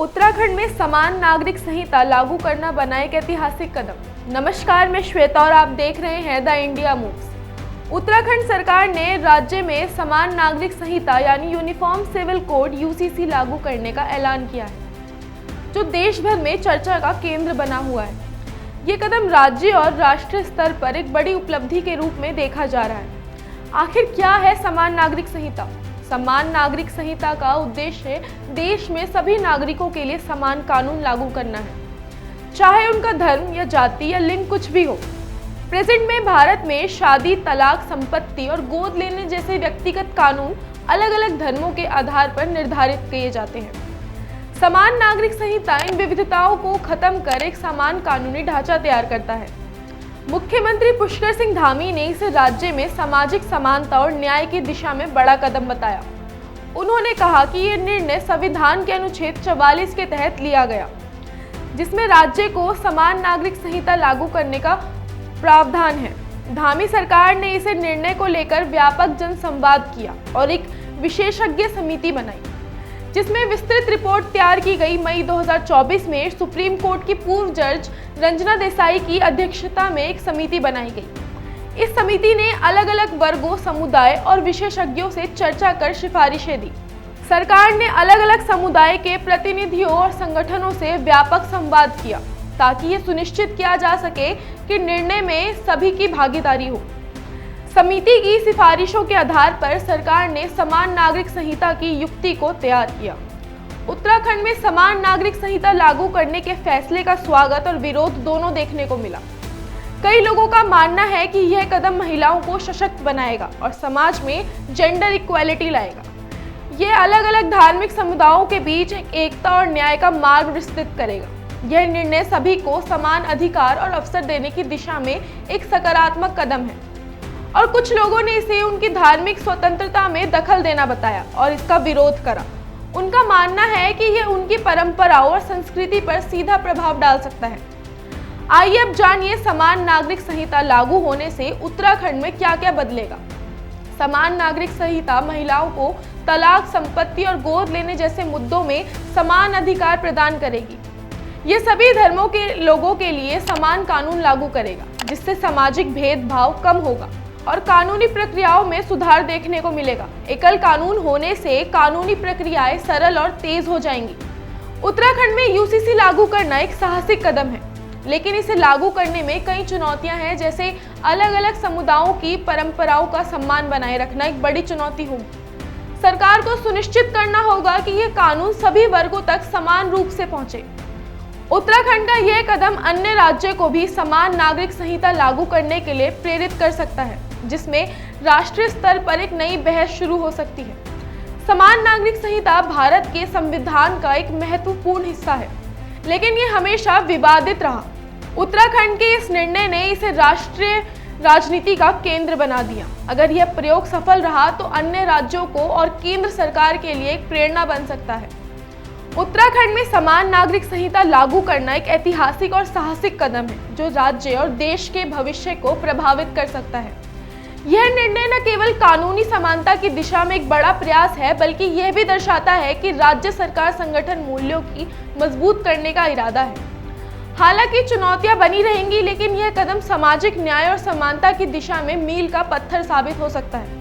उत्तराखंड में समान नागरिक संहिता लागू करना बना एक ऐतिहासिक कदम। नमस्कार, मैं श्वेता और आप देख रहे हैं द इंडिया मूव्स। उत्तराखंड सरकार ने राज्य में समान नागरिक संहिता यानी यूनिफॉर्म सिविल कोड यूसीसी लागू करने का ऐलान किया है, जो देश भर में चर्चा का केंद्र बना हुआ है। ये कदम राज्य और राष्ट्रीय स्तर पर एक बड़ी उपलब्धि के रूप में देखा जा रहा है। आखिर क्या है समान नागरिक संहिता? समान नागरिक संहिता का उद्देश्य देश में सभी नागरिकों के लिए समान कानून लागू करना है, चाहे उनका धर्म या जाति या लिंग कुछ भी हो। प्रेजेंट में भारत में शादी, तलाक, संपत्ति और गोद लेने जैसे व्यक्तिगत कानून अलग अलग धर्मों के आधार पर निर्धारित किए जाते हैं। समान नागरिक संहिता इन विविधताओं को खत्म कर एक समान कानूनी ढांचा तैयार करता है। मुख्यमंत्री पुष्कर सिंह धामी ने इसे राज्य में सामाजिक समानता और न्याय की दिशा में बड़ा कदम बताया। उन्होंने कहा कि ये निर्णय संविधान के अनुच्छेद 44 के तहत लिया गया, जिसमें राज्य को समान नागरिक संहिता लागू करने का प्रावधान है। धामी सरकार ने इसे निर्णय को लेकर व्यापक जनसंवाद किया और एक विशेषज्ञ समिति बनाई, जिसमें विस्तृत रिपोर्ट तैयार की गई। मई 2024 में सुप्रीम कोर्ट की पूर्व जज रंजना देसाई की अध्यक्षता में एक समिति बनाई गई। इस समिति ने अलग अलग वर्गों, समुदाय और विशेषज्ञों से चर्चा कर सिफारिशें दी। सरकार ने अलग अलग समुदाय के प्रतिनिधियों और संगठनों से व्यापक संवाद किया, ताकि ये सुनिश्चित किया जा सके कि निर्णय में सभी की भागीदारी हो। समिति की सिफारिशों के आधार पर सरकार ने समान नागरिक संहिता की युक्ति को तैयार किया। उत्तराखंड में समान नागरिक संहिता लागू करने के फैसले का स्वागत और विरोध दोनों देखने को मिला। कई लोगों का मानना है कि यह कदम महिलाओं को सशक्त बनाएगा और समाज में जेंडर इक्वालिटी लाएगा। यह अलग अलग धार्मिक समुदायों के बीच एकता और न्याय का मार्ग विस्तृत करेगा। यह निर्णय सभी को समान अधिकार और अवसर देने की दिशा में एक सकारात्मक कदम है, और कुछ लोगों ने इसे उनकी धार्मिक स्वतंत्रता में दखल देना बताया और इसका विरोध करा। उनका मानना है कि यह उनकी परंपराओं और संस्कृति पर सीधा प्रभाव डाल सकता है। आइए अब जानिए समान नागरिक संहिता लागू होने से उत्तराखंड में क्या क्या बदलेगा। समान नागरिक संहिता महिलाओं को तलाक, संपत्ति और गोद लेने जैसे मुद्दों में समान अधिकार प्रदान करेगी। ये सभी धर्मों के लोगों के लिए समान कानून लागू करेगा, जिससे सामाजिक भेदभाव कम होगा और कानूनी प्रक्रियाओं में सुधार देखने को मिलेगा। एकल कानून होने से कानूनी प्रक्रियाएं सरल और तेज हो जाएंगी। उत्तराखंड में यूसीसी लागू करना एक साहसिक कदम है, लेकिन इसे लागू करने में कई चुनौतियां हैं, जैसे अलग अलग समुदायों की परंपराओं का सम्मान बनाए रखना एक बड़ी चुनौती होगी। सरकार को सुनिश्चित करना होगा कि यह कानून सभी वर्गों तक समान रूप से पहुंचे। उत्तराखंड का यह कदम अन्य राज्यों को भी समान नागरिक संहिता लागू करने के लिए प्रेरित कर सकता है, जिसमें राष्ट्रीय स्तर पर एक नई बहस शुरू हो सकती है। समान नागरिक संहिता भारत के संविधान का एक महत्वपूर्ण हिस्सा है, लेकिन ये हमेशा विवादित रहा। उत्तराखंड के इस निर्णय ने इसे राष्ट्रीय राजनीति का केंद्र बना दिया। अगर यह प्रयोग सफल रहा तो अन्य राज्यों को और केंद्र सरकार के लिए एक प्रेरणा बन सकता है। उत्तराखंड में समान नागरिक संहिता लागू करना एक ऐतिहासिक और साहसिक कदम है, जो राज्य और देश के भविष्य को प्रभावित कर सकता है। यह निर्णय न केवल कानूनी समानता की दिशा में एक बड़ा प्रयास है, बल्कि यह भी दर्शाता है कि राज्य सरकार संगठन मूल्यों की मजबूत करने का इरादा है। हालांकि चुनौतियां बनी रहेंगी, लेकिन यह कदम सामाजिक न्याय और समानता की दिशा में मील का पत्थर साबित हो सकता है।